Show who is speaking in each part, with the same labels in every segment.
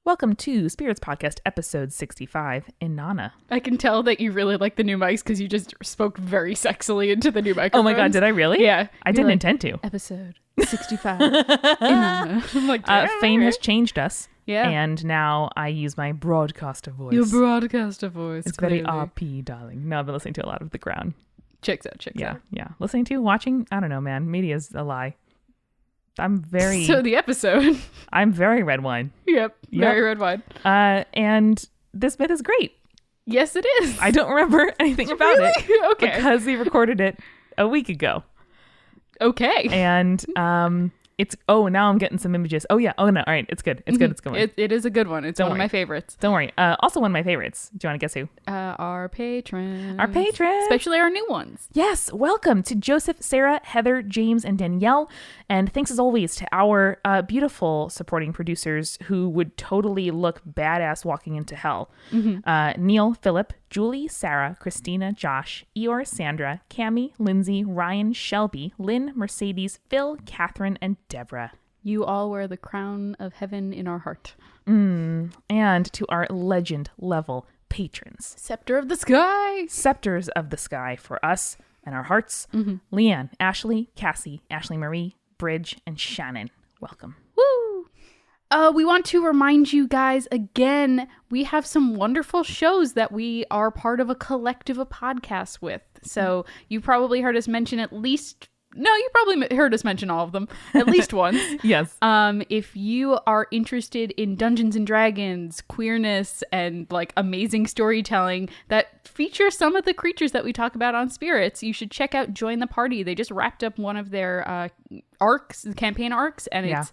Speaker 1: Welcome to Spirits Podcast, episode 65, Inanna.
Speaker 2: I can tell that you really like the new mics because you just spoke very sexily into the new microphones.
Speaker 1: Oh my god, did I really?
Speaker 2: Yeah.
Speaker 1: I didn't intend to.
Speaker 2: Episode 65, Inanna. I'm like,
Speaker 1: Fame has changed us.
Speaker 2: Yeah.
Speaker 1: And now I use my broadcaster voice.
Speaker 2: Your broadcaster voice.
Speaker 1: It's
Speaker 2: clearly.
Speaker 1: very RP, darling. No, I've been listening to a lot of The Crown.
Speaker 2: Checks out.
Speaker 1: Yeah. Listening to, watching, I don't know, man. Media's a lie. I'm very...
Speaker 2: So the episode.
Speaker 1: I'm very red wine.
Speaker 2: Yep. Very red wine.
Speaker 1: And this bit is great.
Speaker 2: Yes, it is.
Speaker 1: I don't remember anything about it.
Speaker 2: Okay.
Speaker 1: Because we recorded it a week ago.
Speaker 2: Okay.
Speaker 1: And it's... Oh, now I'm getting some images. Oh, yeah. Oh, no. All right. It's good. It's good. It's good.
Speaker 2: It is a good one. It's one of my favorites.
Speaker 1: Don't worry. Also one of my favorites. Do you want to guess who?
Speaker 2: Our patrons.
Speaker 1: Our patrons.
Speaker 2: Especially our new ones.
Speaker 1: Yes. Welcome to Joseph, Sarah, Heather, James, and Danielle. And thanks as always to our beautiful supporting producers who would totally look badass walking into hell. Mm-hmm. Neil, Philip, Julie, Sarah, Christina, Josh, Eeyore, Sandra, Cammie, Lindsay, Ryan, Shelby, Lynn, Mercedes, Phil, Catherine, and Deborah.
Speaker 2: You all wear the crown of heaven in our heart.
Speaker 1: And to our legend level patrons.
Speaker 2: Scepter of the sky.
Speaker 1: Scepters of the sky for us and our hearts. Mm-hmm. Leanne, Ashley, Cassie, Ashley Marie, Bridge, and Shannon. Welcome.
Speaker 2: Woo! We want to remind you guys again, we have some wonderful shows that we are part of a collective of podcasts with. So you probably heard us mention you probably heard us mention all of them at least once.
Speaker 1: Yes.
Speaker 2: If you are interested in Dungeons and Dragons, queerness, and like amazing storytelling that features some of the creatures that we talk about on Spirits, you should check out Join the Party. They just wrapped up one of their campaign arcs, and it's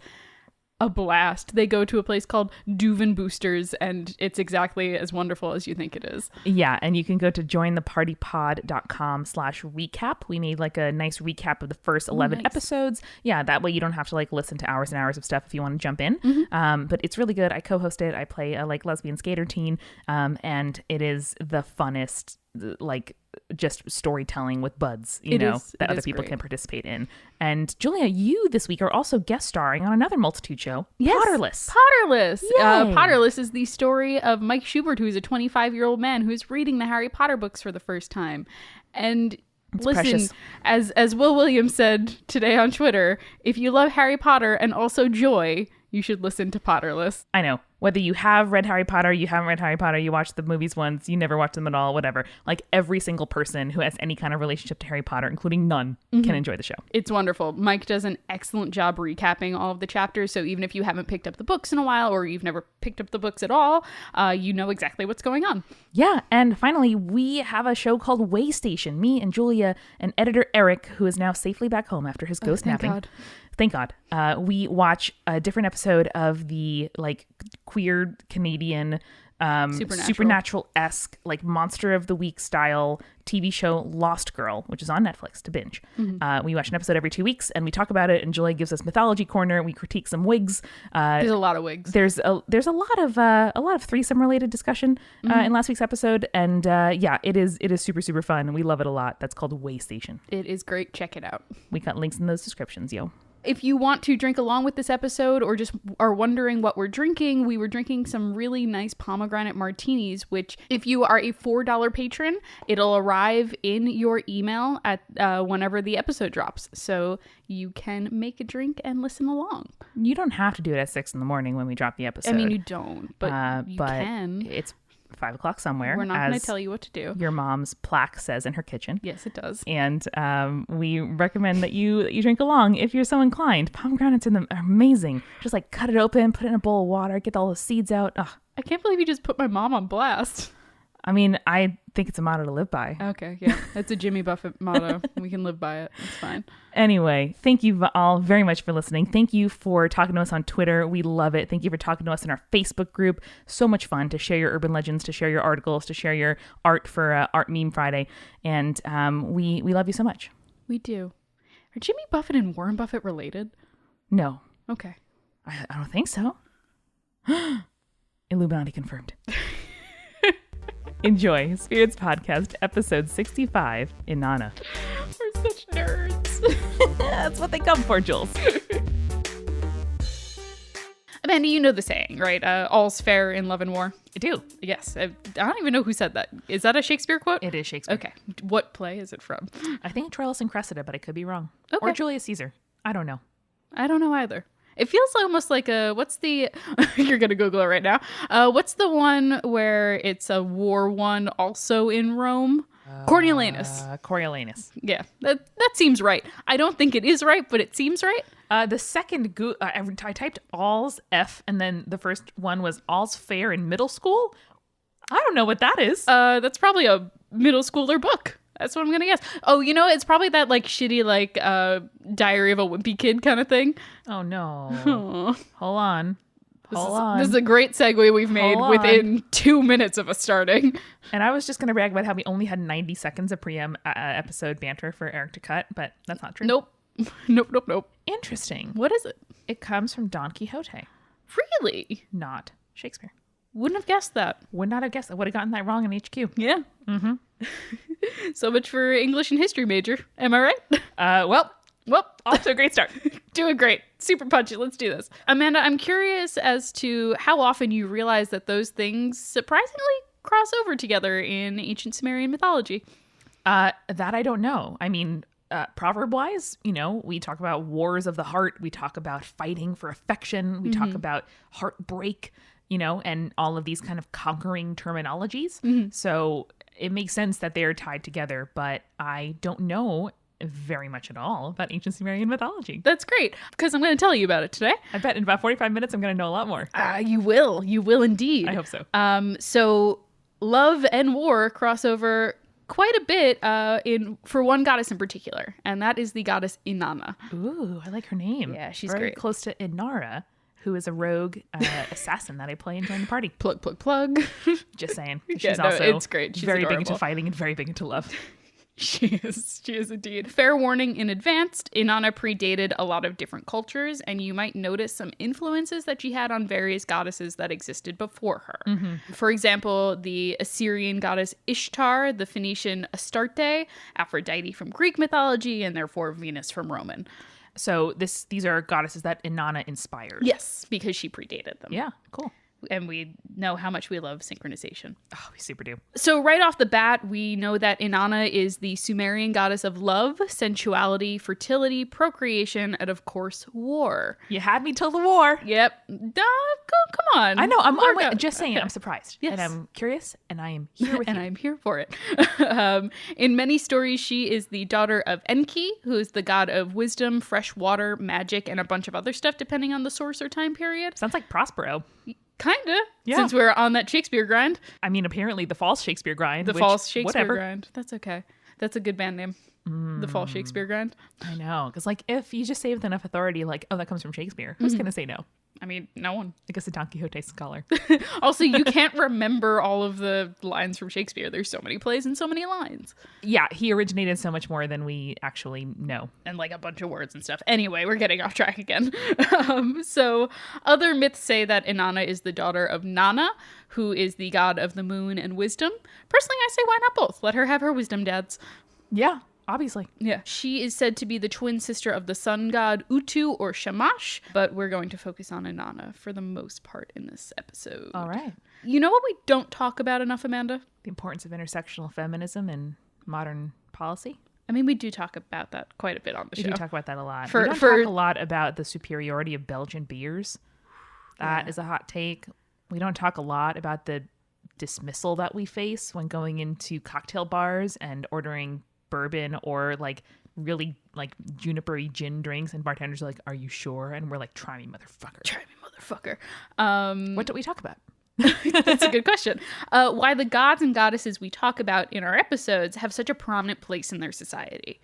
Speaker 2: a blast. They go to a place called Duven Boosters, and it's exactly as wonderful as you think it is.
Speaker 1: Yeah, and you can go to jointhepartypod.com/recap. We made like a nice recap of the first 11 episodes. Yeah, that way you don't have to like listen to hours and hours of stuff if you want to jump in. Mm-hmm. But it's really good. I co-host it. I play a like lesbian skater teen, and it is the funnest like just storytelling with buds, that other people can participate in. And Julia, you this week are also guest starring on another multitude show, Potterless.
Speaker 2: Potterless is the story of Mike Schubert, who is a 25-year-old man who is reading the Harry Potter books for the first time. And
Speaker 1: it's
Speaker 2: listen,
Speaker 1: precious.
Speaker 2: as Will Williams said today on Twitter, if you love Harry Potter and also joy, you should listen to Potterless.
Speaker 1: I know. Whether you have read Harry Potter, you haven't read Harry Potter, you watched the movies once, you never watched them at all, whatever. Like every single person who has any kind of relationship to Harry Potter, including none, can enjoy the show.
Speaker 2: It's wonderful. Mike does an excellent job recapping all of the chapters. So even if you haven't picked up the books in a while, or you've never picked up the books at all, you know exactly what's going on.
Speaker 1: Yeah. And finally, we have a show called Way Station. Me and Julia and editor Eric, who is now safely back home after his ghost napping. Thank God. We watch a different episode of the like queer Canadian supernatural-esque like Monster of the Week style TV show Lost Girl, which is on Netflix to binge. Mm-hmm. We watch an episode every 2 weeks and we talk about it, and Julia gives us Mythology Corner. We critique some wigs.
Speaker 2: There's a lot of wigs.
Speaker 1: There's a lot of threesome related discussion in last week's episode, and it is super, super fun and we love it a lot. That's called Way Station.
Speaker 2: It is great. Check it out.
Speaker 1: We got links in those descriptions, yo.
Speaker 2: If you want to drink along with this episode or just are wondering what we're drinking, we were drinking some really nice pomegranate martinis, which if you are a $4 patron, it'll arrive in your email at whenever the episode drops. So you can make a drink and listen along.
Speaker 1: You don't have to do it at 6 a.m. when we drop the episode.
Speaker 2: I mean, you don't, but you can.
Speaker 1: It's 5 o'clock somewhere.
Speaker 2: We're not going to tell you what to do.
Speaker 1: Your mom's plaque says in her kitchen.
Speaker 2: Yes, it does.
Speaker 1: And we recommend that you drink along if you're so inclined. Pomegranates in them are amazing. Just like cut it open, put it in a bowl of water, get all the seeds out. Ugh.
Speaker 2: I can't believe you just put my mom on blast.
Speaker 1: I mean, I think it's a motto to live by.
Speaker 2: Okay, yeah. That's a Jimmy Buffett motto. We can live by it. It's fine.
Speaker 1: Anyway, thank you all very much for listening. Thank you for talking to us on Twitter. We love it. Thank you for talking to us in our Facebook group. So much fun to share your urban legends, to share your articles, to share your art for Art Meme Friday. And we love you so much.
Speaker 2: We do. Are Jimmy Buffett and Warren Buffett related?
Speaker 1: No.
Speaker 2: Okay.
Speaker 1: I don't think so. Illuminati confirmed. Enjoy Spirits Podcast, episode 65, Inanna.
Speaker 2: We're such nerds.
Speaker 1: That's what they come for, Jules.
Speaker 2: I've Amanda, you know the saying, right? All's fair in love and war.
Speaker 1: I do.
Speaker 2: Yes. I don't even know who said that. Is that a Shakespeare quote?
Speaker 1: It is Shakespeare.
Speaker 2: Okay. What play is it from?
Speaker 1: I think Troilus and Cressida, but I could be wrong.
Speaker 2: Okay.
Speaker 1: Or Julius Caesar. I don't know.
Speaker 2: I don't know either. It feels almost like what's the, you're going to Google it right now. What's the one where it's a war one also in Rome? Coriolanus.
Speaker 1: Coriolanus.
Speaker 2: Yeah, that seems right. I don't think it is right, but it seems right.
Speaker 1: The second, I typed all's F, and then the first one was all's fair in middle school. I don't know what that is.
Speaker 2: That's probably a middle schooler book. That's what I'm gonna guess. Oh, you know, it's probably that like shitty like Diary of a Wimpy Kid kind of thing.
Speaker 1: Oh no!
Speaker 2: Oh.
Speaker 1: Hold on.
Speaker 2: This is a great segue we've made within 2 minutes of us starting.
Speaker 1: And I was just gonna brag about how we only had 90 seconds of pre-em episode banter for Eric to cut, but that's not true.
Speaker 2: Nope. Nope.
Speaker 1: Interesting.
Speaker 2: What is it?
Speaker 1: It comes from Don Quixote.
Speaker 2: Really?
Speaker 1: Not Shakespeare.
Speaker 2: Wouldn't have guessed that.
Speaker 1: Would not have guessed. I would have gotten that wrong in HQ.
Speaker 2: Yeah.
Speaker 1: Mm-hmm.
Speaker 2: So much for English and history major. Am I right?
Speaker 1: Well, off to a great start.
Speaker 2: Doing great. Super punchy. Let's do this. Amanda, I'm curious as to how often you realize that those things surprisingly cross over together in ancient Sumerian mythology.
Speaker 1: That I don't know. I mean, proverb-wise, you know, we talk about wars of the heart. We talk about fighting for affection. We talk about heartbreak, you know, and all of these kind of conquering terminologies. So it makes sense that they're tied together, but I don't know very much at all about ancient Sumerian mythology.
Speaker 2: That's great, because I'm going to tell you about it today.
Speaker 1: I bet in about 45 minutes I'm going to know a lot more.
Speaker 2: You will indeed.
Speaker 1: I hope so.
Speaker 2: So love and war cross over quite a bit for one goddess in particular, and that is the goddess Inanna.
Speaker 1: Ooh, I like her name.
Speaker 2: Yeah, she's
Speaker 1: very
Speaker 2: great.
Speaker 1: Close to Inara, who is a rogue assassin that I play and join the party.
Speaker 2: Plug.
Speaker 1: Just saying.
Speaker 2: Yeah,
Speaker 1: She's
Speaker 2: no,
Speaker 1: also
Speaker 2: it's great. She's
Speaker 1: very big
Speaker 2: adorable.
Speaker 1: into fighting and very big into love.
Speaker 2: She is indeed. Fair warning in advance, Inanna predated a lot of different cultures, and you might notice some influences that she had on various goddesses that existed before her. For example, the Assyrian goddess Ishtar, the Phoenician Astarte, Aphrodite from Greek mythology, and therefore Venus from Roman.
Speaker 1: So these are goddesses that Inanna inspired.
Speaker 2: Yes, because she predated them.
Speaker 1: Yeah, cool.
Speaker 2: And we know how much we love synchronization.
Speaker 1: Oh, we super do.
Speaker 2: So right off the bat, we know that Inanna is the Sumerian goddess of love, sensuality, fertility, procreation, and of course, war.
Speaker 1: You had me till the war.
Speaker 2: Yep. Come on.
Speaker 1: I know. I'm
Speaker 2: We're
Speaker 1: just saying.
Speaker 2: okay.
Speaker 1: I'm surprised.
Speaker 2: Yes.
Speaker 1: And I'm curious. And I am here with
Speaker 2: and
Speaker 1: you.
Speaker 2: I'm here for it. In many stories, she is the daughter of Enki, who is the god of wisdom, fresh water, magic, and a bunch of other stuff, depending on the source or time period.
Speaker 1: Sounds like Prospero.
Speaker 2: Kinda.
Speaker 1: Yeah.
Speaker 2: Since we're on that Shakespeare grind.
Speaker 1: I mean, apparently the false Shakespeare grind.
Speaker 2: The
Speaker 1: which,
Speaker 2: false Shakespeare
Speaker 1: whatever.
Speaker 2: grind. That's okay. That's a good band name. The false Shakespeare grind.
Speaker 1: I know. Because, like, if you just say with enough authority, like, oh, that comes from Shakespeare, who's going to say no?
Speaker 2: I mean, no one.
Speaker 1: I guess a Don Quixote scholar.
Speaker 2: Also, you can't remember all of the lines from Shakespeare. There's so many plays and so many lines.
Speaker 1: Yeah, he originated so much more than we actually know.
Speaker 2: And like a bunch of words and stuff. Anyway, we're getting off track again. So other myths say that Inanna is the daughter of Nanna, who is the god of the moon and wisdom. Personally, I say why not both? Let her have her wisdom dads.
Speaker 1: Yeah, obviously.
Speaker 2: Yeah. She is said to be the twin sister of the sun god Utu or Shamash, but we're going to focus on Inanna for the most part in this episode.
Speaker 1: All right.
Speaker 2: You know what we don't talk about enough, Amanda?
Speaker 1: The importance of intersectional feminism in modern policy.
Speaker 2: I mean, we do talk about that quite a bit on the show.
Speaker 1: We do talk about that a lot.
Speaker 2: For-
Speaker 1: we don't
Speaker 2: for-
Speaker 1: talk a lot about the superiority of Belgian beers. That is a hot take. We don't talk a lot about the dismissal that we face when going into cocktail bars and ordering bourbon or like really like juniper-y gin drinks, and bartenders are like, "Are you sure?" And we're like, "Try me, motherfucker."
Speaker 2: Try me, motherfucker.
Speaker 1: What do we talk about?
Speaker 2: That's a good question. Why the gods and goddesses we talk about in our episodes have such a prominent place in their society.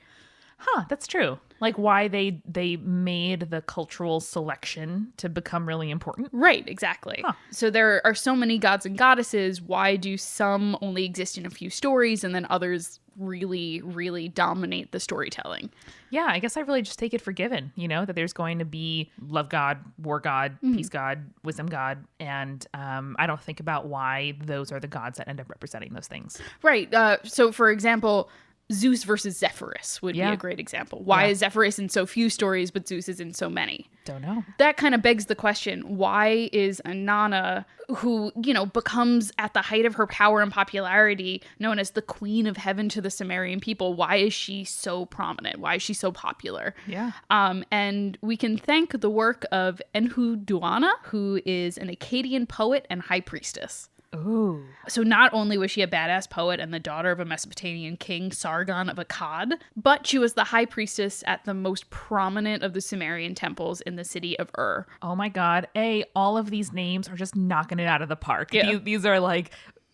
Speaker 1: Huh, that's true. Like why they made the cultural selection to become really important.
Speaker 2: Right, exactly.
Speaker 1: Huh.
Speaker 2: So there are so many gods and goddesses. Why do some only exist in a few stories and then others really, really dominate the storytelling?
Speaker 1: Yeah, I guess I really just take it for given, you know, that there's going to be love god, war god, peace god, wisdom god, and I don't think about why those are the gods that end up representing those things.
Speaker 2: Right. So, for example, Zeus versus Zephyrus would be a great example. Why is Zephyrus in so few stories, but Zeus is in so many?
Speaker 1: Don't know.
Speaker 2: That kind of begs the question, why is Inanna, who, becomes at the height of her power and popularity, known as the Queen of Heaven to the Sumerian people, why is she so prominent? Why is she so popular?
Speaker 1: Yeah.
Speaker 2: And we can thank the work of Enheduanna, who is an Akkadian poet and high priestess.
Speaker 1: Ooh.
Speaker 2: So not only was she a badass poet and the daughter of a Mesopotamian king, Sargon of Akkad, but she was the high priestess at the most prominent of the Sumerian temples in the city of Ur.
Speaker 1: Oh my God. All of these names are just knocking it out of the park.
Speaker 2: Yeah.
Speaker 1: These are like,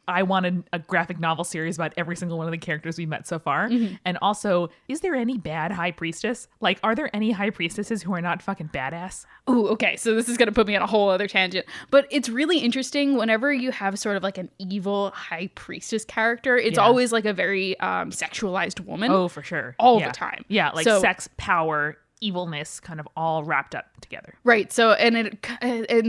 Speaker 1: I wanted a graphic novel series about every single one of the characters we met so far. Mm-hmm. And also, is there any bad high priestess? Like, are there any high priestesses who are not fucking badass?
Speaker 2: Oh, okay. So this is going to put me on a whole other tangent. But it's really interesting whenever you have sort of like an evil high priestess character, it's always like a very sexualized woman.
Speaker 1: Oh, for sure.
Speaker 2: All the time.
Speaker 1: Yeah, like sex, power, evilness kind of all wrapped up together.
Speaker 2: Right. So, and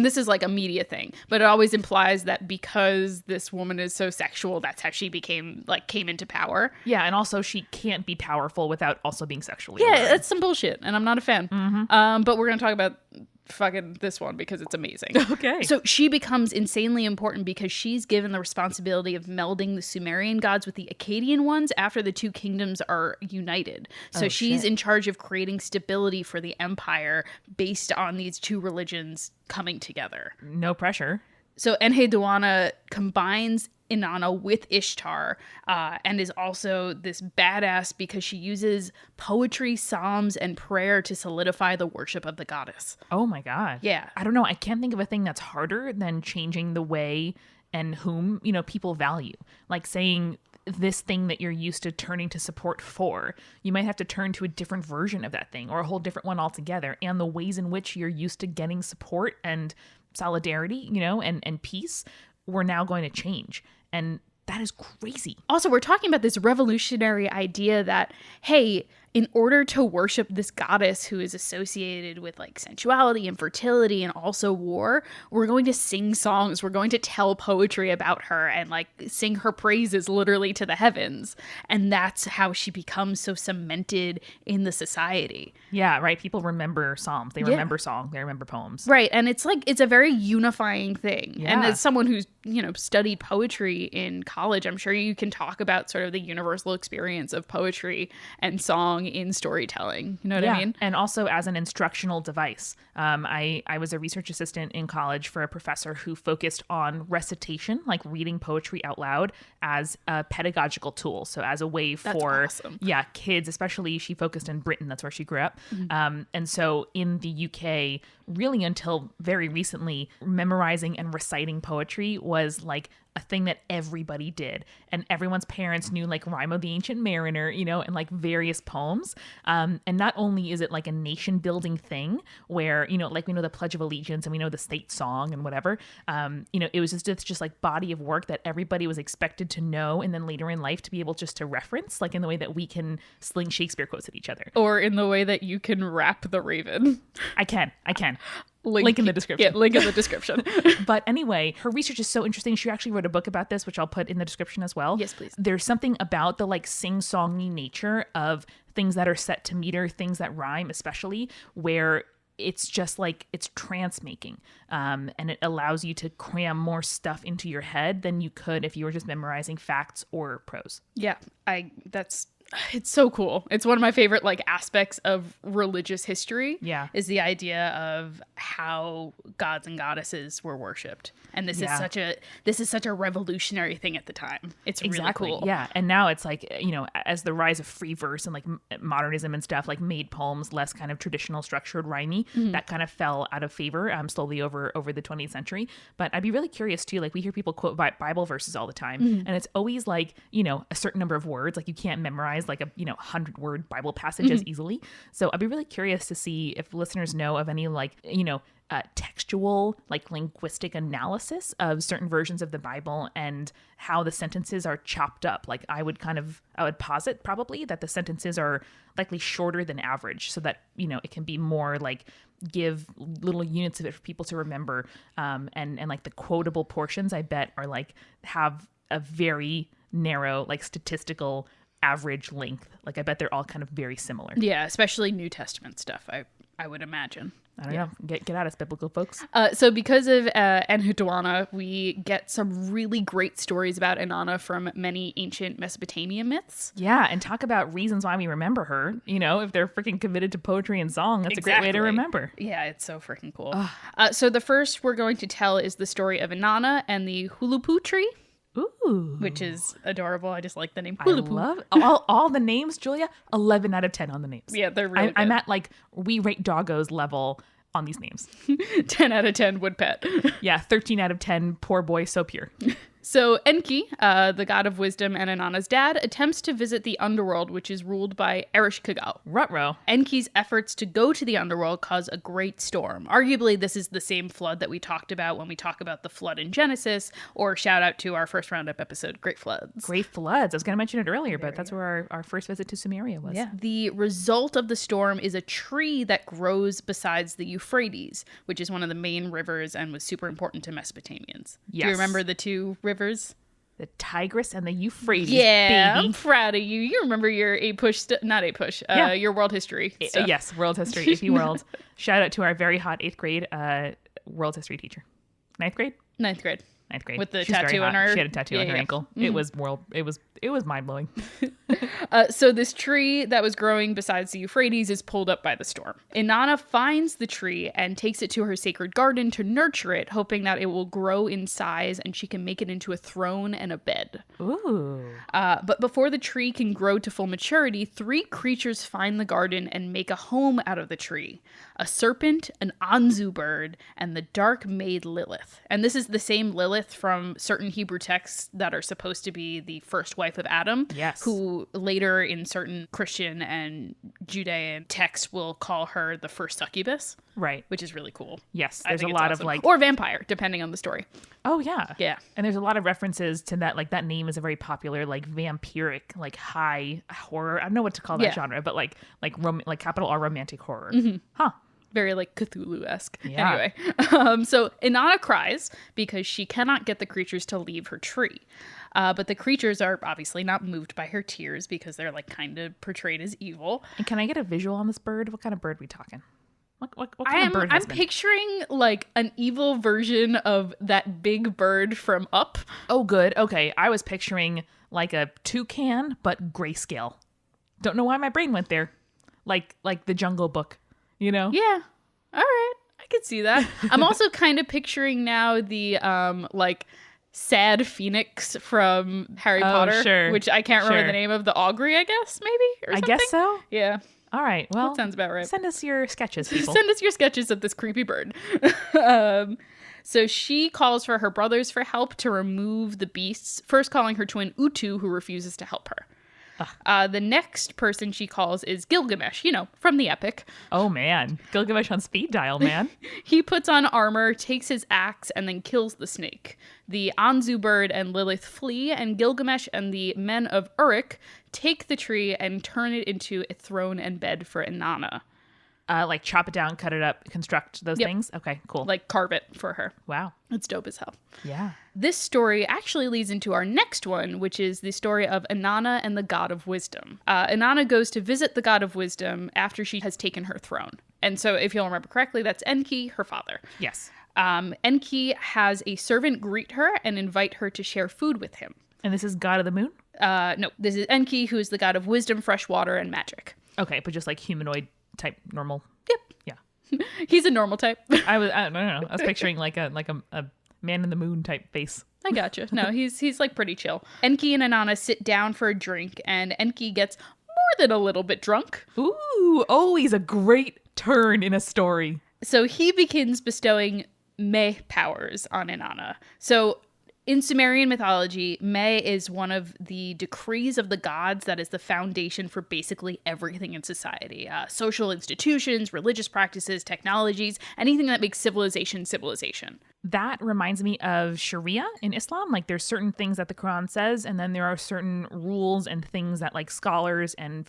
Speaker 2: this is like a media thing, but it always implies that because this woman is so sexual, that's how she came into power.
Speaker 1: Yeah. And also she can't be powerful without also being sexually
Speaker 2: aware.
Speaker 1: Alert.
Speaker 2: That's some bullshit. And I'm not a fan. Mm-hmm. But we're going to talk about fucking this one because it's amazing.
Speaker 1: Okay.
Speaker 2: So she becomes insanely important because she's given the responsibility of melding the Sumerian gods with the Akkadian ones after the two kingdoms are united. So she's in charge of creating stability for the empire based on these two religions coming together.
Speaker 1: No pressure.
Speaker 2: So Enheduanna combines Inanna with Ishtar and is also this badass because she uses poetry, psalms, and prayer to solidify the worship of the goddess.
Speaker 1: Oh my God.
Speaker 2: Yeah.
Speaker 1: I don't know. I can't think of a thing that's harder than changing the way and whom, people value. Like saying this thing that you're used to turning to support for, you might have to turn to a different version of that thing or a whole different one altogether. And the ways in which you're used to getting support and solidarity, and peace, we're now going to change. And that is crazy.
Speaker 2: Also, we're talking about this revolutionary idea that, hey, in order to worship this goddess who is associated with like sensuality and fertility and also war, we're going to sing songs. We're going to tell poetry about her and like sing her praises literally to the heavens. And that's how she becomes so cemented in the society.
Speaker 1: Yeah, right. People remember psalms. They remember song. They remember poems.
Speaker 2: Right. And it's like, it's a very unifying thing.
Speaker 1: Yeah.
Speaker 2: And as someone who's, studied poetry in college, I'm sure you can talk about sort of the universal experience of poetry and song in storytelling. You know what I mean?
Speaker 1: And also as an instructional device. I was a research assistant in college for a professor who focused on recitation, like reading poetry out loud as a pedagogical tool. So as a way for kids, especially she focused in Britain. That's where she grew up. Mm-hmm. And so in the UK, really until very recently, memorizing and reciting poetry was like a thing that everybody did. And everyone's parents knew like Rime of the Ancient Mariner, and like various poems. And not only is it like a nation building thing where, like we know the Pledge of Allegiance and we know the state song and whatever, it was just like body of work that everybody was expected to know. And then later in life to be able just to reference, like in the way that we can sling Shakespeare quotes at each other.
Speaker 2: Or in the way that you can rap the Raven.
Speaker 1: I can. Link in the description.
Speaker 2: Yeah, link in the description.
Speaker 1: But anyway, her research is so interesting. She actually wrote a book about this, which I'll put in the description as well.
Speaker 2: Yes, please.
Speaker 1: There's something about the like sing-songy nature of things that are set to meter, things that rhyme, especially where it's just like it's trance making. And it allows you to cram more stuff into your head than you could if you were just memorizing facts or prose.
Speaker 2: Yeah, it's so cool. It's one of my favorite like aspects of religious history.
Speaker 1: Yeah.
Speaker 2: Is the idea of how gods and goddesses were worshipped. And this is such a revolutionary thing at the time. It's really cool.
Speaker 1: Yeah. And now it's like, as the rise of free verse and like modernism and stuff like made poems less kind of traditional structured rhymey, that kind of fell out of favor slowly over the 20th century. But I'd be really curious too, like we hear people quote Bible verses all the time and it's always like, a certain number of words, like you can't memorize like a 100-word Bible passage as easily. So I'd be really curious to see if listeners know of any like textual like linguistic analysis of certain versions of the Bible and how the sentences are chopped up. Like I would posit probably that the sentences are likely shorter than average so that it can be more like give little units of it for people to remember, and like the quotable portions I bet are like have a very narrow like statistical average length. Like I bet they're all kind of very similar.
Speaker 2: Yeah, especially New Testament stuff, I would imagine.
Speaker 1: I don't know. Get at us, biblical folks.
Speaker 2: So because of Enheduanna, we get some really great stories about Inanna from many ancient Mesopotamian myths.
Speaker 1: Yeah, and talk about reasons why we remember her. You know, if they're freaking committed to poetry and song, that's a great way to remember.
Speaker 2: Yeah, it's so freaking cool. So the first we're going to tell is the story of Inanna and the Hulupu tree.
Speaker 1: Ooh.
Speaker 2: Which is adorable. I just like the name Hulupu.
Speaker 1: I love all the names, Julia. 11 out of 10 on the names.
Speaker 2: Yeah, they're really good.
Speaker 1: I'm at like we rate doggos level on these names.
Speaker 2: 10 out of 10 would pet.
Speaker 1: Yeah, 13 out of 10 poor boy so pure.
Speaker 2: So Enki, the god of wisdom and Inanna's dad, attempts to visit the underworld, which is ruled by Ereshkigal.
Speaker 1: Ruh-roh.
Speaker 2: Enki's efforts to go to the underworld cause a great storm. Arguably, this is the same flood that we talked about when we talk about the flood in Genesis, or shout out to our first roundup episode, Great Floods.
Speaker 1: Great Floods. I was going to mention it earlier, but that's where our first visit to Sumeria was.
Speaker 2: Yeah. The result of the storm is a tree that grows besides the Euphrates, which is one of the main rivers and was super important to Mesopotamians.
Speaker 1: Yes.
Speaker 2: Do you remember the two rivers?
Speaker 1: The Tigris and the Euphrates.
Speaker 2: Yeah,
Speaker 1: baby.
Speaker 2: I'm proud of you. You remember your your world history stuff.
Speaker 1: Yes, world history, AP World. Shout out to our very hot 8th grade world history teacher. 9th grade?
Speaker 2: 9th grade.
Speaker 1: 9th grade.
Speaker 2: With the
Speaker 1: She's
Speaker 2: tattoo on her.
Speaker 1: She had a tattoo on her ankle.
Speaker 2: Mm-hmm.
Speaker 1: It was mind blowing.
Speaker 2: So this tree that was growing besides the Euphrates is pulled up by the storm. Inanna finds the tree and takes it to her sacred garden to nurture it, hoping that it will grow in size and she can make it into a throne and a bed.
Speaker 1: Ooh.
Speaker 2: But before the tree can grow to full maturity, 3 creatures find the garden and make a home out of the tree. A serpent, an Anzu bird, and the dark maid Lilith. And this is the same Lilith from certain Hebrew texts that are supposed to be the first wife of Adam.
Speaker 1: Yes.
Speaker 2: Who later in certain Christian and Judean texts will call her the first succubus.
Speaker 1: Right.
Speaker 2: Which is really cool.
Speaker 1: Yes. There's a lot of like...
Speaker 2: Or vampire, depending on the story.
Speaker 1: Oh, yeah.
Speaker 2: Yeah.
Speaker 1: And there's a lot of references to that. Like that name is a very popular, like vampiric, like high horror. I don't know what to call that genre, but like capital R romantic horror.
Speaker 2: Mm-hmm.
Speaker 1: Huh.
Speaker 2: Very like Cthulhu-esque.
Speaker 1: Yeah.
Speaker 2: Anyway, so Inanna cries because she cannot get the creatures to leave her tree. But the creatures are obviously not moved by her tears because they're like kind of portrayed as evil.
Speaker 1: And can I get a visual on this bird? What kind of bird are we talking? What kind of bird
Speaker 2: I'm picturing like an evil version of that big bird from Up.
Speaker 1: Oh, good. Okay. I was picturing like a toucan, but grayscale. Don't know why my brain went there. Like the Jungle Book, you know?
Speaker 2: Yeah. All right. I could see that. I'm also kind of picturing now the like sad phoenix from Harry Potter,
Speaker 1: sure.
Speaker 2: which I can't remember the name of, the Augury, I guess, maybe? Or something?
Speaker 1: I guess so.
Speaker 2: Yeah.
Speaker 1: All right. Well,
Speaker 2: that sounds about right.
Speaker 1: Send us your sketches, people.
Speaker 2: Send us your sketches of this creepy bird. So she calls for her brothers for help to remove the beasts, first calling her twin Utu, who refuses to help her. The next person she calls is Gilgamesh, from the epic.
Speaker 1: Oh, man. Gilgamesh on speed dial, man.
Speaker 2: He puts on armor, takes his axe, and then kills the snake. The Anzu bird and Lilith flee, and Gilgamesh and the men of Uruk take the tree and turn it into a throne and bed for Inanna.
Speaker 1: Like chop it down, cut it up, construct those things? Okay, cool.
Speaker 2: Like carve it for her.
Speaker 1: Wow.
Speaker 2: It's dope as hell.
Speaker 1: Yeah.
Speaker 2: This story actually leads into our next one, which is the story of Inanna and the God of Wisdom. Inanna goes to visit the God of Wisdom after she has taken her throne. And so if you'll remember correctly, that's Enki, her father.
Speaker 1: Yes.
Speaker 2: Enki has a servant greet her and invite her to share food with him.
Speaker 1: And this is God of the Moon?
Speaker 2: No, this is Enki, who is the god of wisdom, fresh water, and magic.
Speaker 1: Okay, but just like humanoid type normal.
Speaker 2: Yep.
Speaker 1: Yeah.
Speaker 2: He's a normal type.
Speaker 1: I don't know. I was picturing like a man in the moon type face.
Speaker 2: I gotcha. No, he's like pretty chill. Enki and Inanna sit down for a drink, and Enki gets more than a little bit drunk.
Speaker 1: Ooh, always a great turn in a story.
Speaker 2: So he begins bestowing meh powers on Inanna. So in Sumerian mythology, meh is one of the decrees of the gods that is the foundation for basically everything in society. Social institutions, religious practices, technologies, anything that makes civilization.
Speaker 1: That reminds me of Sharia in Islam. Like there's certain things that the Quran says, and then there are certain rules and things that like scholars and,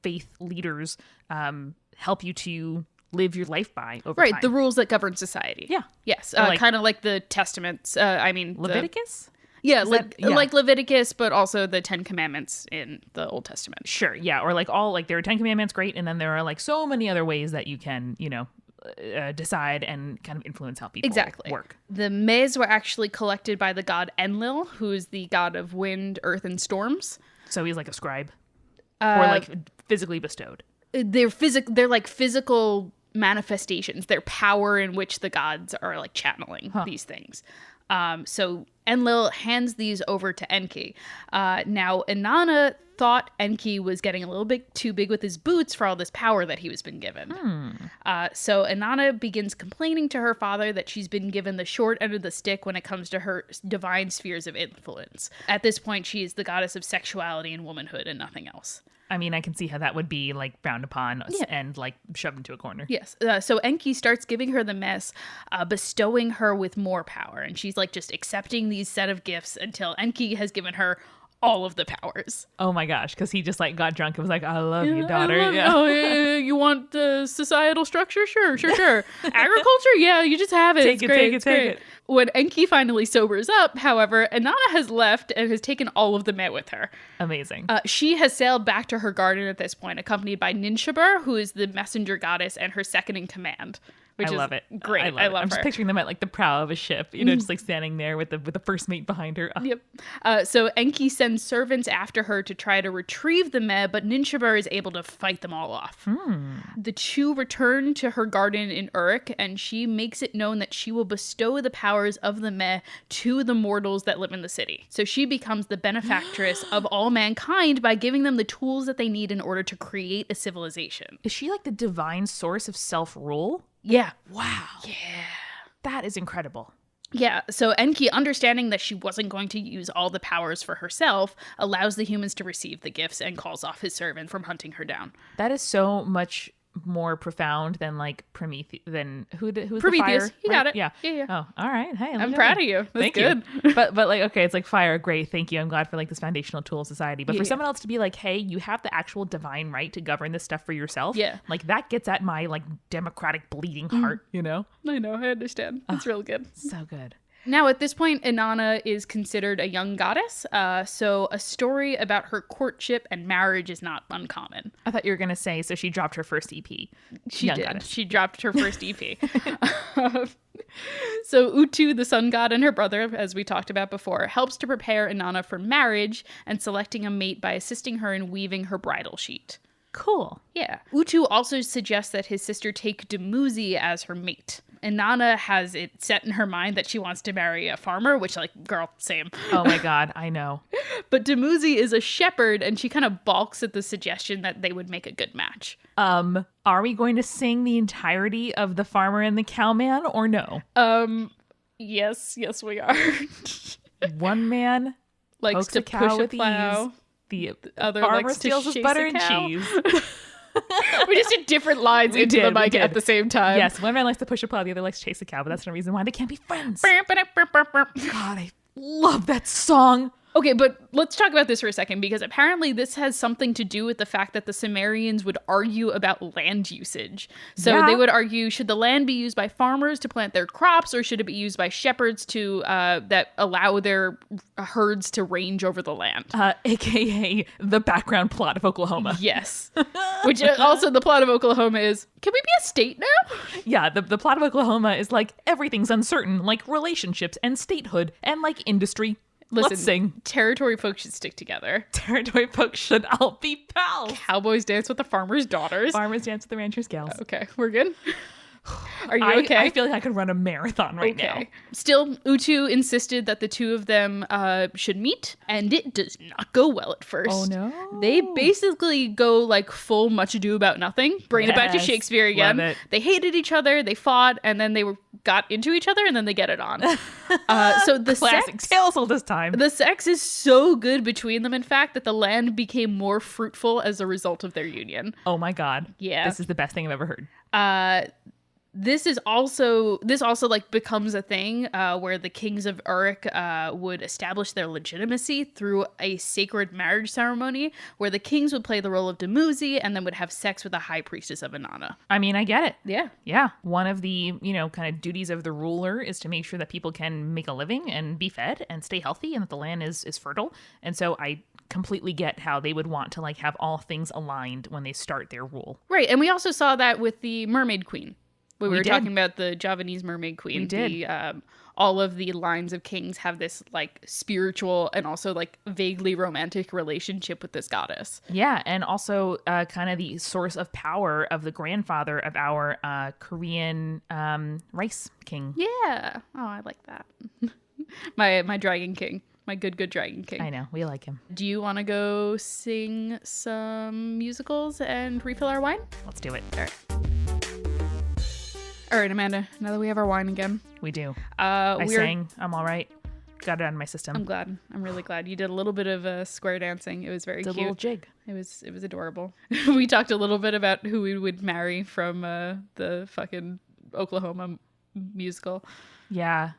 Speaker 1: faith leaders help you to live your life by over time.
Speaker 2: Right, the rules that govern society.
Speaker 1: Yeah.
Speaker 2: Yes,
Speaker 1: like,
Speaker 2: kind of like the Testaments.
Speaker 1: Leviticus?
Speaker 2: Yeah, like Leviticus, but also the 10 Commandments in the Old Testament.
Speaker 1: Sure, yeah. Or like all, like there are 10 Commandments, great. And then there are like so many other ways that you can, decide and kind of influence how people work.
Speaker 2: The mez were actually collected by the god Enlil, who is the god of wind, earth, and storms.
Speaker 1: So he's like a scribe? Or like physically bestowed?
Speaker 2: They're like physical manifestations. They're power in which the gods are like channeling these things. So Enlil hands these over to Enki. Now Inanna thought Enki was getting a little bit too big with his boots for all this power that he was been given. So Inanna begins complaining to her father that she's been given the short end of the stick when it comes to her divine spheres of influence. At this point, she is the goddess of sexuality and womanhood and nothing else.
Speaker 1: I mean, I can see how that would be like frowned upon and like shoved into a corner.
Speaker 2: Yes. So Enki starts giving her the mess, bestowing her with more power. And she's like just accepting these set of gifts until Enki has given her all of the powers.
Speaker 1: Oh my gosh, because he just like got drunk and was like, I love you, daughter.
Speaker 2: You want societal structure? Sure. Agriculture? Yeah, you just have it.
Speaker 1: Take it.
Speaker 2: When Enki finally sobers up, however, Inanna has left and has taken all of the men with her.
Speaker 1: Amazing.
Speaker 2: She has sailed back to her garden at this point, accompanied by Ninshubur, who is the messenger goddess and her second in command. Which
Speaker 1: I love it.
Speaker 2: Great. I love her.
Speaker 1: I'm just picturing them at like the prow of a ship, just like standing there with the first mate behind her. Oh.
Speaker 2: Yep. So Enki sends servants after her to try to retrieve the meh, but Ninshubur is able to fight them all off. The two return to her garden in Uruk, and she makes it known that she will bestow the powers of the meh to the mortals that live in the city. So she becomes the benefactress of all mankind by giving them the tools that they need in order to create a civilization.
Speaker 1: Is she like the divine source of self-rule?
Speaker 2: Yeah.
Speaker 1: Wow.
Speaker 2: Yeah.
Speaker 1: That is incredible.
Speaker 2: Yeah, so Enki, understanding that she wasn't going to use all the powers for herself, allows the humans to receive the gifts and calls off his servant from hunting her down.
Speaker 1: That is so much more profound than like Prometheus. Who's
Speaker 2: Prometheus.
Speaker 1: The fire?
Speaker 2: You got it.
Speaker 1: Yeah.
Speaker 2: Oh,
Speaker 1: all right. Hey,
Speaker 2: I'm proud of you. That's
Speaker 1: Thank
Speaker 2: good.
Speaker 1: You. But like, okay, it's like fire. Great. Thank you. I'm glad for like this foundational tool of society. But for someone else to be like, hey, you have the actual divine right to govern this stuff for yourself.
Speaker 2: Yeah.
Speaker 1: Like that gets at my like democratic bleeding heart,
Speaker 2: I know. I understand. It's real good.
Speaker 1: So good.
Speaker 2: Now, at this point, Inanna is considered a young goddess, so a story about her courtship and marriage is not uncommon.
Speaker 1: I thought you were going to say, so she dropped her first EP.
Speaker 2: She did. Goddess. She dropped her first EP. So Utu, the sun god, and her brother, as we talked about before, helps to prepare Inanna for marriage and selecting a mate by assisting her in weaving her bridal sheet.
Speaker 1: Cool.
Speaker 2: Yeah. Utu also suggests that his sister take Dumuzi as her mate. Inanna has it set in her mind that she wants to marry a farmer, which, like, girl, same.
Speaker 1: Oh my God, I know.
Speaker 2: But Dumuzi is a shepherd, and she kind of balks at the suggestion that they would make a good match.
Speaker 1: Are we going to sing the entirety of The Farmer and the Cowman, or no?
Speaker 2: Yes, we are.
Speaker 1: One man
Speaker 2: likes to
Speaker 1: cow
Speaker 2: push a
Speaker 1: with
Speaker 2: plow.
Speaker 1: ease. The
Speaker 2: other
Speaker 1: farmer
Speaker 2: likes
Speaker 1: steals
Speaker 2: to
Speaker 1: his butter and
Speaker 2: cow.
Speaker 1: cheese.
Speaker 2: We just did different lines into the mic at the same time.
Speaker 1: Yes, one man likes to push a plow, the other likes to chase a cow, but that's no reason why they can't be friends. God, I love that song.
Speaker 2: Okay, but let's talk about this for a second, because apparently this has something to do with the fact that the Sumerians would argue about land usage. So they would argue, should the land be used by farmers to plant their crops, or should it be used by shepherds to that allow their herds to range over the land?
Speaker 1: AKA the background plot of Oklahoma.
Speaker 2: Yes. Which also the plot of Oklahoma is, can we be a state now?
Speaker 1: Yeah, the plot of Oklahoma is like everything's uncertain, like relationships and statehood and like industry.
Speaker 2: Listen,
Speaker 1: let's sing.
Speaker 2: Territory folks should stick together.
Speaker 1: Territory folks should all be pals.
Speaker 2: Cowboys dance with the farmers' daughters.
Speaker 1: Farmers dance with the ranchers' gals.
Speaker 2: Okay, we're good. Are you okay?
Speaker 1: I feel like I could run a marathon right now.
Speaker 2: Still, Utu insisted that the two of them should meet, and it does not go well at first.
Speaker 1: Oh, no.
Speaker 2: They basically go like full much ado about nothing. Bring it back to Shakespeare again.
Speaker 1: Love it.
Speaker 2: They hated each other, they fought, and then they got into each other, and then they get it on. So the
Speaker 1: classic tales all this time.
Speaker 2: The sex is so good between them, in fact, that the land became more fruitful as a result of their union.
Speaker 1: Oh my God.
Speaker 2: Yeah.
Speaker 1: This is the best thing I've ever heard.
Speaker 2: This also like becomes a thing where the kings of Uruk would establish their legitimacy through a sacred marriage ceremony where the kings would play the role of Dumuzi and then would have sex with the high priestess of Inanna.
Speaker 1: I mean, I get it.
Speaker 2: Yeah.
Speaker 1: Yeah. One of the, kind of duties of the ruler is to make sure that people can make a living and be fed and stay healthy and that the land is fertile. And so I completely get how they would want to like have all things aligned when they start their rule.
Speaker 2: Right. And we also saw that with the Mermaid Queen. We were
Speaker 1: did.
Speaker 2: talking about the Javanese Mermaid Queen.
Speaker 1: We did.
Speaker 2: All of the lines of kings have this like spiritual and also like vaguely romantic relationship with this goddess.
Speaker 1: Yeah, and also kind of the source of power of the grandfather of our Korean rice king.
Speaker 2: Yeah. Oh, I like that. my dragon king. My good dragon king.
Speaker 1: I know. We like him.
Speaker 2: Do you want to go sing some musicals and refill our wine?
Speaker 1: Let's do it.
Speaker 2: All right, Amanda, now that we have our wine again.
Speaker 1: We do. I sang. I'm all right. Got it out of my system.
Speaker 2: I'm glad. I'm really glad. You did a little bit of square dancing. It was very cute.
Speaker 1: A little jig.
Speaker 2: It was adorable. We talked a little bit about who we would marry from the fucking Oklahoma musical.
Speaker 1: Yeah.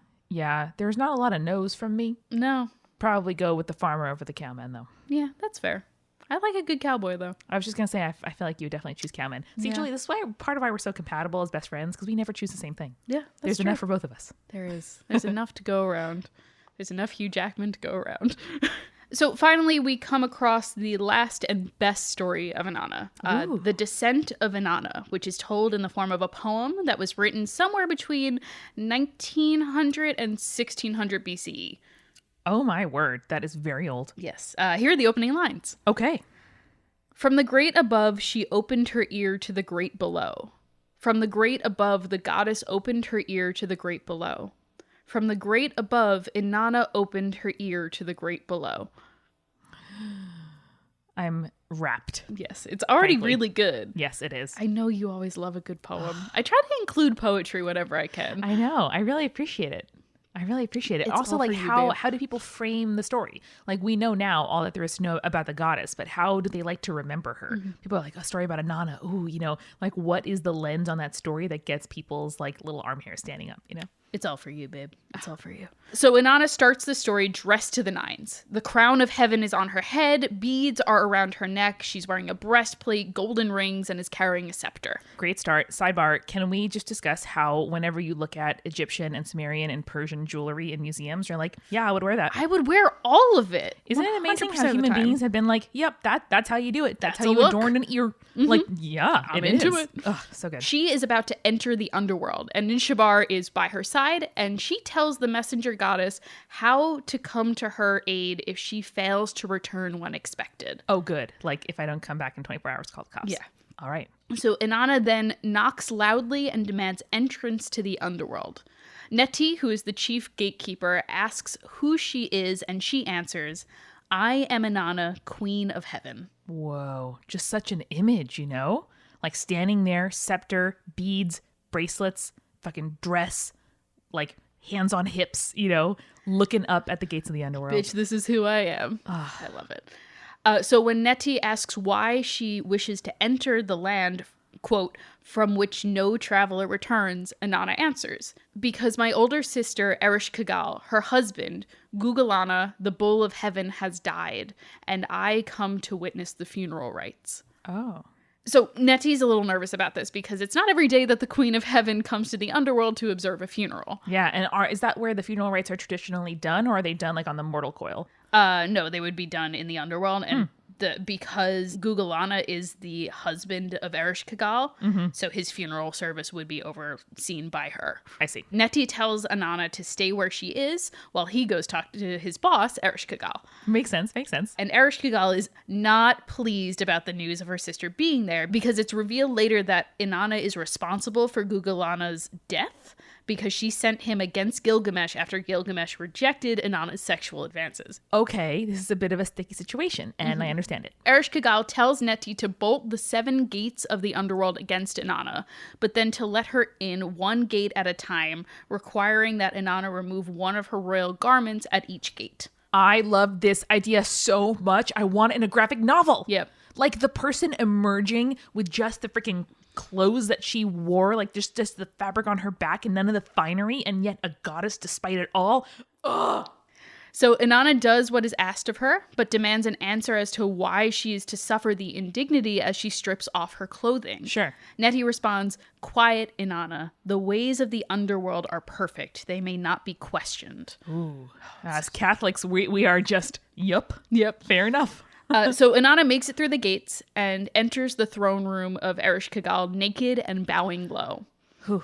Speaker 1: There's not a lot of no's from me.
Speaker 2: No.
Speaker 1: Probably go with the farmer over the cowman, though.
Speaker 2: Yeah, that's fair. I like a good cowboy, though.
Speaker 1: I was just going to say, I feel like you would definitely choose cowman. See, Julie, this is part of why we're so compatible as best friends, because we never choose the same thing.
Speaker 2: Yeah,
Speaker 1: There's
Speaker 2: true.
Speaker 1: enough for both of us.
Speaker 2: There is. There's enough to go around. There's enough Hugh Jackman to go around. So finally, we come across the last and best story of Inanna, The Descent of Inanna, which is told in the form of a poem that was written somewhere between 1900 and 1600 BCE.
Speaker 1: Oh my word, that is very old.
Speaker 2: Yes. Here are the opening lines.
Speaker 1: Okay.
Speaker 2: From the great above, she opened her ear to the great below. From the great above, the goddess opened her ear to the great below. From the great above, Inanna opened her ear to the great below.
Speaker 1: I'm rapt.
Speaker 2: Yes, it's already
Speaker 1: frankly.
Speaker 2: Really good.
Speaker 1: Yes, it is.
Speaker 2: I know you always love a good poem. I try to include poetry whenever I can.
Speaker 1: I know. I really appreciate it.
Speaker 2: It's
Speaker 1: Also,
Speaker 2: all
Speaker 1: like,
Speaker 2: for you,
Speaker 1: how
Speaker 2: babe.
Speaker 1: do people frame the story? Like, we know now all that there is to know about the goddess, but how do they like to remember her?
Speaker 2: Mm-hmm.
Speaker 1: People are like, a story about Inanna. Ooh, like, what is the lens on that story that gets people's, like, little arm hair standing up,
Speaker 2: It's all for you, babe. It's all for you. So Inanna starts the story dressed to the nines. The crown of heaven is on her head, beads are around her neck, she's wearing a breastplate, golden rings, and is carrying a scepter.
Speaker 1: Great start. Sidebar, can we just discuss how whenever you look at Egyptian and Sumerian and Persian jewelry in museums, you're like, yeah, I would wear that.
Speaker 2: I would wear all of it.
Speaker 1: Isn't it amazing
Speaker 2: 100%
Speaker 1: how
Speaker 2: of the
Speaker 1: human
Speaker 2: time.
Speaker 1: beings have been like, yep, that's how you do it. That's
Speaker 2: That's
Speaker 1: how
Speaker 2: a
Speaker 1: you
Speaker 2: look.
Speaker 1: adorn an ear. Like, yeah,
Speaker 2: I'm
Speaker 1: it
Speaker 2: into
Speaker 1: is.
Speaker 2: it.
Speaker 1: Ugh, so good.
Speaker 2: She is about to enter the underworld, and Nishabar is by her side, and she tells the messenger goddess how to come to her aid if she fails to return when expected.
Speaker 1: Oh, good. Like, if I don't come back in 24 hours, call the cops.
Speaker 2: Yeah.
Speaker 1: All right.
Speaker 2: So Inanna then knocks loudly and demands entrance to the underworld. Neti, who is the chief gatekeeper, asks who she is, and she answers, I am Inanna, queen of heaven.
Speaker 1: Whoa. Just such an image, Like, standing there, scepter, beads, bracelets, fucking dress, like, hands on hips, looking up at the gates of the underworld.
Speaker 2: Bitch, this is who I am. I love it. So when Neti asks why she wishes to enter the land, quote, from which no traveler returns, Inanna answers, because my older sister, Erish Kagal, her husband, Gugalana, the bull of heaven, has died, and I come to witness the funeral rites.
Speaker 1: Oh.
Speaker 2: So Neti's a little nervous about this because it's not every day that the Queen of Heaven comes to the underworld to observe a funeral.
Speaker 1: Yeah, and is that where the funeral rites are traditionally done, or are they done, like, on the mortal coil?
Speaker 2: No, they would be done in the underworld, and because Gugalana is the husband of Erish Kagal, so his funeral service would be overseen by her.
Speaker 1: I see.
Speaker 2: Neti tells Inanna to stay where she is while he goes talk to his boss, Erish Kagal.
Speaker 1: Makes sense.
Speaker 2: And Erish Kagal is not pleased about the news of her sister being there because it's revealed later that Inanna is responsible for Gugalana's death because she sent him against Gilgamesh after Gilgamesh rejected Inanna's sexual advances.
Speaker 1: Okay, this is a bit of a sticky situation, and I understand it.
Speaker 2: Erish Kagal tells Neti to bolt the 7 gates of the underworld against Inanna, but then to let her in 1 gate at a time, requiring that Inanna remove one of her royal garments at each gate.
Speaker 1: I love this idea so much. I want it in a graphic novel.
Speaker 2: Yep.
Speaker 1: Like, the person emerging with just the freaking clothes that she wore, like just the fabric on her back and none of the finery, and yet a goddess despite it all. Ugh.
Speaker 2: So Inanna does what is asked of her, but demands an answer as to why she is to suffer the indignity as she strips off her clothing.
Speaker 1: Sure.
Speaker 2: Nettie responds, "Quiet, Inanna. The ways of the underworld are perfect. They may not be questioned."
Speaker 1: Ooh. As Catholics, we are just, yep, fair enough.
Speaker 2: So Inanna makes it through the gates and enters the throne room of Ereshkigal naked and bowing low.
Speaker 1: Whew.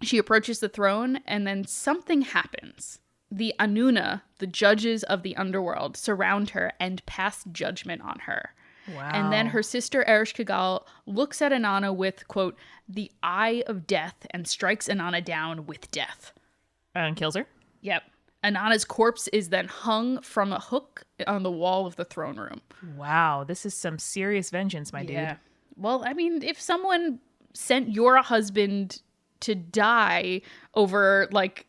Speaker 2: She approaches the throne, and then something happens. The Anuna, the judges of the underworld, surround her and pass judgment on her.
Speaker 1: Wow.
Speaker 2: And then her sister Ereshkigal looks at Inanna with, quote, the eye of death and strikes Inanna down with death.
Speaker 1: And kills her?
Speaker 2: Yep. Inanna's corpse is then hung from a hook on the wall of the throne room.
Speaker 1: Wow, this is some serious vengeance, my dude.
Speaker 2: Well, I mean, if someone sent your husband to die over, like,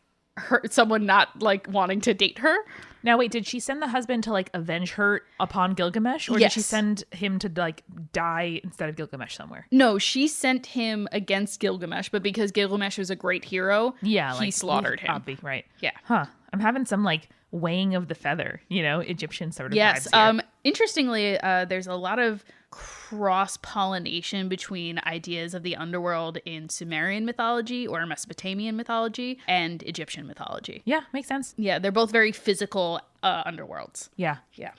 Speaker 2: someone not like wanting to date her.
Speaker 1: Now wait, did she send the husband to like avenge her upon Gilgamesh, or
Speaker 2: Yes.
Speaker 1: did she send him to like die instead of Gilgamesh somewhere?
Speaker 2: No, she sent him against Gilgamesh, but because Gilgamesh was a great hero, he slaughtered him.
Speaker 1: Right.
Speaker 2: Yeah.
Speaker 1: Huh. I'm having some like weighing of the feather, Egyptian sort of
Speaker 2: Yes.
Speaker 1: vibes here.
Speaker 2: Interestingly, there's a lot of cross-pollination between ideas of the underworld in Sumerian mythology or Mesopotamian mythology and Egyptian mythology.
Speaker 1: Yeah, makes sense.
Speaker 2: Yeah, they're both very physical underworlds.
Speaker 1: Yeah.
Speaker 2: Yeah.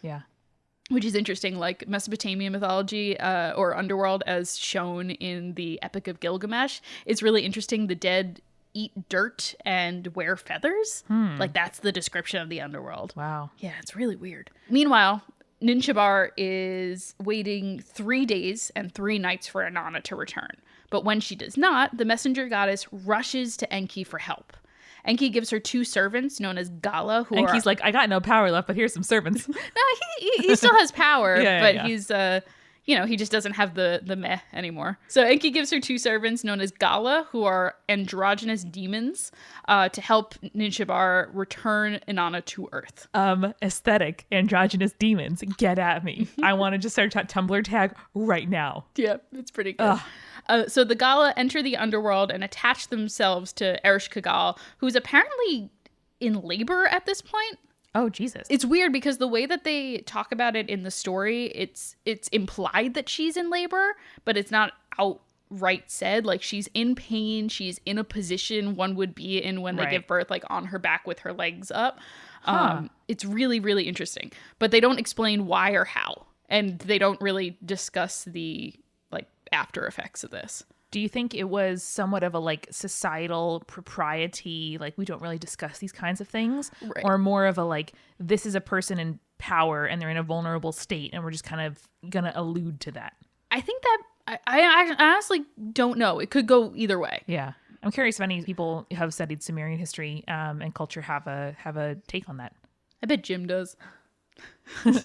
Speaker 2: Which is interesting, like Mesopotamian mythology or underworld as shown in the Epic of Gilgamesh. It's really interesting. The dead eat dirt and wear feathers. Like that's the description of the underworld.
Speaker 1: Wow.
Speaker 2: Yeah, it's really weird. Meanwhile, Ninshbar is waiting 3 days and 3 nights for Inanna to return. But when she does not, the messenger goddess rushes to Enki for help. Enki gives her 2 servants known as Gala, who
Speaker 1: Enki's like, I got no power left, but here's some servants.
Speaker 2: No, he still has power,
Speaker 1: Yeah.
Speaker 2: he's he just doesn't have the meh anymore. So Enki gives her 2 servants known as Gala, who are androgynous demons, to help Ninshbar return Inanna to Earth.
Speaker 1: Aesthetic androgynous demons, get at me. I want to just start a Tumblr tag right now.
Speaker 2: Yeah, it's pretty good. So the Gala enter the underworld and attach themselves to Ereshkigal, who's apparently in labor at this point.
Speaker 1: Oh, Jesus.
Speaker 2: It's weird because the way that they talk about it in the story, it's implied that she's in labor, but it's not outright said. Like, she's in pain. She's in a position one would be in when they give birth, like on her back with her legs up. It's really, really interesting. But they don't explain why or how. And they don't really discuss the, like, after effects of this.
Speaker 1: Do you think it was somewhat of a like societal propriety, like we don't really discuss these kinds of things,
Speaker 2: Right.
Speaker 1: or more of a like this is a person in power and they're in a vulnerable state and we're just kind of gonna allude to that?
Speaker 2: I think that I honestly don't know. It could go either way.
Speaker 1: Yeah, I'm curious if any people who have studied Sumerian history and culture have a take on that.
Speaker 2: I bet Jim does.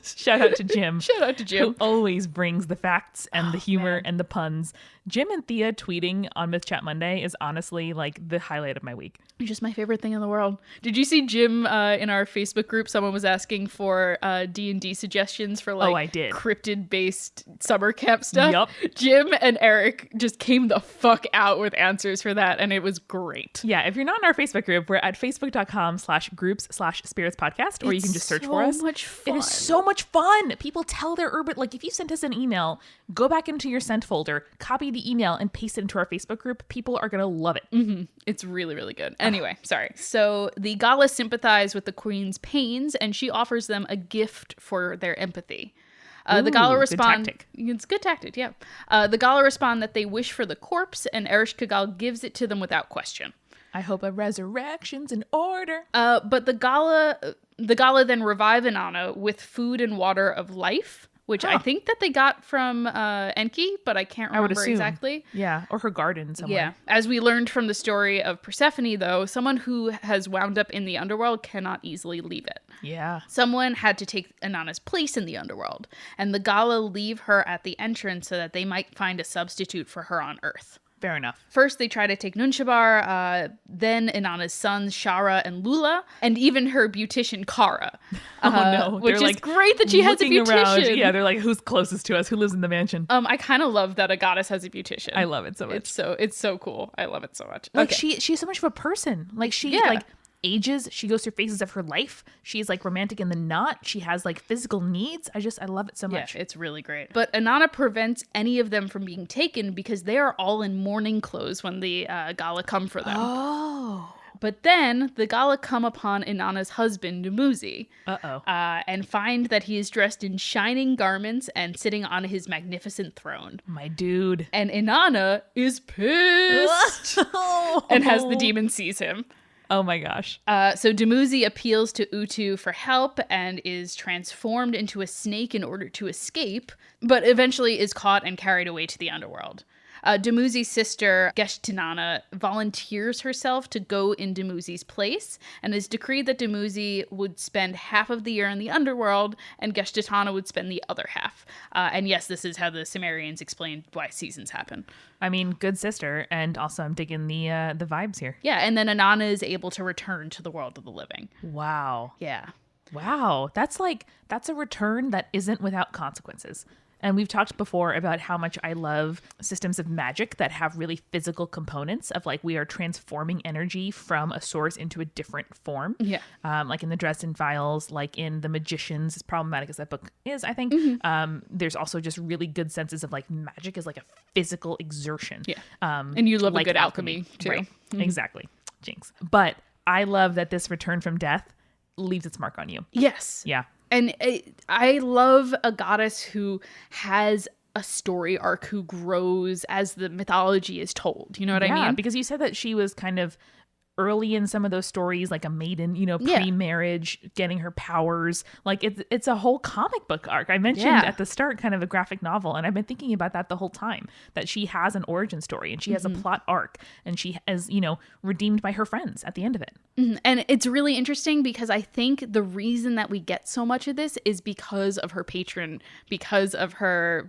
Speaker 1: Shout out to Jim.
Speaker 2: Shout out to Jim.
Speaker 1: Who always brings the facts and the humor and the puns. Jim and Thea tweeting on Myth Chat Monday is honestly like the highlight of my week.
Speaker 2: Just my favorite thing in the world. Did you see Jim in our Facebook group? Someone was asking for D&D suggestions for like
Speaker 1: I did.
Speaker 2: cryptid-based summer camp stuff.
Speaker 1: Yup.
Speaker 2: Jim and Eric just came the fuck out with answers for that, and it was great.
Speaker 1: Yeah, if you're not in our Facebook group, we're at facebook.com/groups/spirits podcast, or you can just search for us.
Speaker 2: So much fun.
Speaker 1: It is so much fun. People tell their urban, like if you sent us an email, go back into your sent folder, copy the email and paste it into our Facebook group. People are going to love it.
Speaker 2: Mm-hmm. It's really, really good. Anyway, sorry. So the Gala sympathize with the queen's pains, and she offers them a gift for their empathy. The Gala respond.
Speaker 1: Good tactic.
Speaker 2: It's a good tactic, yeah. The Gala respond that they wish for the corpse, and Ereshkigal gives it to them without question.
Speaker 1: I hope a resurrection's in order.
Speaker 2: But the Gala then revive Inanna with food and water of life, which I think that they got from Enki, but I can't remember exactly.
Speaker 1: Yeah, or her garden somewhere.
Speaker 2: Yeah. As we learned from the story of Persephone, though, someone who has wound up in the underworld cannot easily leave it.
Speaker 1: Yeah.
Speaker 2: Someone had to take Inanna's place in the underworld, and the Gala leave her at the entrance so that they might find a substitute for her on Earth.
Speaker 1: Fair enough.
Speaker 2: First, they try to take Nunshabar, then Inanna's sons, Shara and Lula, and even her beautician, Kara. Which is great that she has a beautician.
Speaker 1: Around. Yeah, they're like, who's closest to us? Who lives in the mansion?
Speaker 2: I kind of love that a goddess has a beautician.
Speaker 1: I love it so much.
Speaker 2: It's so cool. I love it so much.
Speaker 1: Like she's so much of a person. Like she like ages. She goes through phases of her life. She's like romantic in the knot. She has like physical needs. I love it so much.
Speaker 2: Yeah, it's really great. But Inanna prevents any of them from being taken because they are all in mourning clothes when the Gala come for them.
Speaker 1: Oh.
Speaker 2: But then the Gala come upon Inanna's husband, Dumuzi, and find that he is dressed in shining garments and sitting on his magnificent throne.
Speaker 1: My dude.
Speaker 2: And Inanna is pissed and has the demon seize him.
Speaker 1: Oh my gosh.
Speaker 2: So Dumuzi appeals to Utu for help and is transformed into a snake in order to escape, but eventually is caught and carried away to the underworld. Dumuzi's sister, Geshtinana, volunteers herself to go in Dumuzi's place, and it's decreed that Dumuzi would spend half of the year in the underworld, and Geshtinana would spend the other half. And yes, this is how the Sumerians explained why seasons happen.
Speaker 1: I mean, good sister, and also I'm digging the vibes here.
Speaker 2: Yeah, and then Inanna is able to return to the world of the living.
Speaker 1: Wow.
Speaker 2: Yeah.
Speaker 1: Wow. That's a return that isn't without consequences. And we've talked before about how much I love systems of magic that have really physical components of like we are transforming energy from a source into a different form.
Speaker 2: Yeah.
Speaker 1: Like in the Dresden Files, like in The Magicians, as problematic as that book is, I think. There's also just really good senses of like magic is like a physical exertion.
Speaker 2: Yeah. And you love
Speaker 1: like
Speaker 2: a good alchemy too.
Speaker 1: Right. Exactly. Jinx. But I love that this return from death leaves its mark on you.
Speaker 2: Yes.
Speaker 1: Yeah.
Speaker 2: And I love a goddess who has a story arc, who grows as the mythology is told. You know what I mean?
Speaker 1: Because you said that she was kind of early in some of those stories, like a maiden, pre-marriage, getting her powers. Like it's a whole comic book arc. I mentioned at the start kind of a graphic novel, and I've been thinking about that the whole time, that she has an origin story and she has a plot arc, and she is, redeemed by her friends at the end of it.
Speaker 2: And it's really interesting because I think the reason that we get so much of this is because of her patron, because of her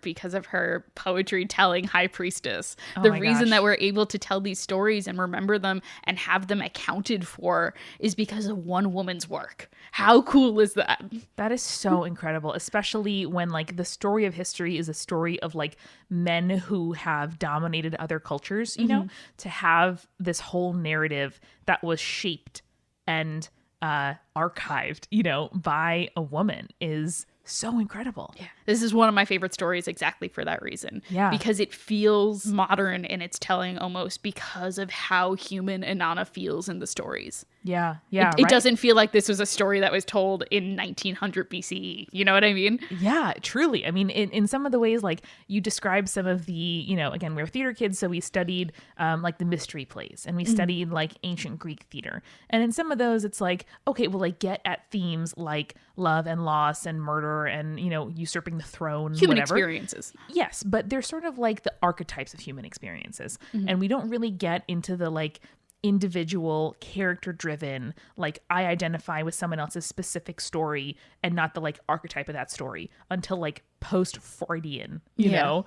Speaker 2: poetry telling high priestess. The reason that we're able to tell these stories and remember them and have them accounted for is because of one woman's work. How cool is that?
Speaker 1: That is so incredible, especially when like the story of history is a story of like men who have dominated other cultures, to have this whole narrative that was shaped and archived, by a woman is so incredible.
Speaker 2: Yeah. This is one of my favorite stories exactly for that reason.
Speaker 1: Yeah.
Speaker 2: Because it feels modern in its telling almost because of how human Inanna feels in the stories.
Speaker 1: Yeah.
Speaker 2: It doesn't feel like this was a story that was told in 1900 BCE. You know what I mean?
Speaker 1: Yeah, truly. I mean, in some of the ways, like you describe some of the, again, we're theater kids, so we studied like the mystery plays, and we studied like ancient Greek theater. And in some of those, it's like, okay, well, like get at themes like love and loss and murder and, usurping the throne,
Speaker 2: human
Speaker 1: whatever.
Speaker 2: Experiences.
Speaker 1: Yes, but they're sort of like the archetypes of human experiences. And we don't really get into the like individual character driven, like I identify with someone else's specific story and not the like archetype of that story until like post-Freudian,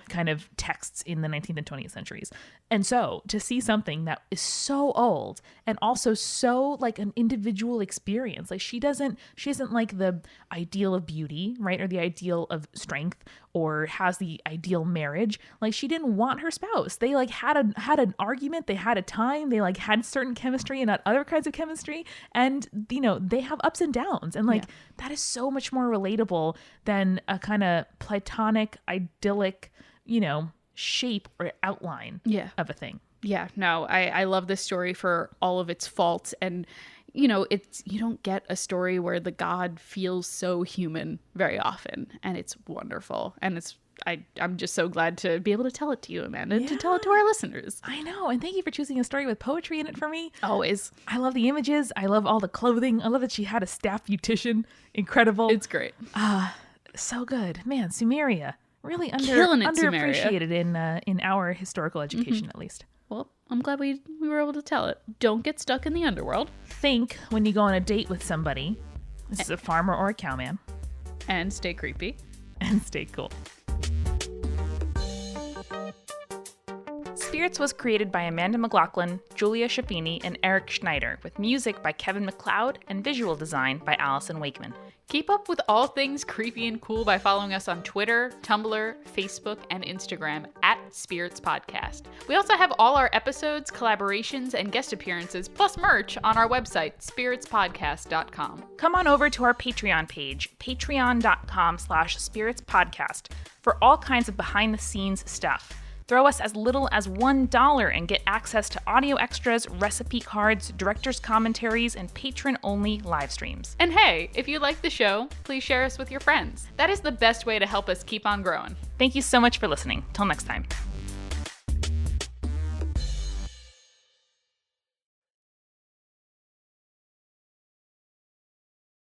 Speaker 1: kind of texts in the 19th and 20th centuries. And so to see something that is so old and also so like an individual experience, like she isn't like the ideal of beauty, right? Or the ideal of strength, or has the ideal marriage. Like she didn't want her spouse. They like had an argument, they had a time, they like had certain chemistry and not other kinds of chemistry. And, they have ups and downs. And like, that is so much more relatable than a kind of platonic, idyllic, shape or outline of a thing.
Speaker 2: Yeah, no, I love this story for all of its faults. And, you don't get a story where the god feels so human very often. And it's wonderful. And I'm just so glad to be able to tell it to you, Amanda, and to tell it to our listeners.
Speaker 1: I know. And thank you for choosing a story with poetry in it for me.
Speaker 2: Always.
Speaker 1: I love the images. I love all the clothing. I love that she had a staff beautician. Incredible.
Speaker 2: It's great.
Speaker 1: So good. Man, Sumeria. Really
Speaker 2: underappreciated
Speaker 1: in our historical education, at least.
Speaker 2: Well, I'm glad we were able to tell it. Don't get stuck in the underworld.
Speaker 1: Think when you go on a date with somebody, this is a farmer or a cowman.
Speaker 2: And stay creepy.
Speaker 1: And stay cool. Spirits was created by Amanda McLaughlin, Julia Schaffini, and Eric Schneider, with music by Kevin MacLeod and visual design by Allison Wakeman.
Speaker 2: Keep up with all things creepy and cool by following us on Twitter, Tumblr, Facebook, and Instagram at Spirits Podcast. We also have all our episodes, collaborations, and guest appearances, plus merch on our website, spiritspodcast.com.
Speaker 1: Come on over to our Patreon page, patreon.com/spiritspodcast, for all kinds of behind-the-scenes stuff. Throw us as little as $1 and get access to audio extras, recipe cards, director's commentaries, and patron-only live streams.
Speaker 2: And hey, if you like the show, please share us with your friends. That is the best way to help us keep on growing.
Speaker 1: Thank you so much for listening. Till next time.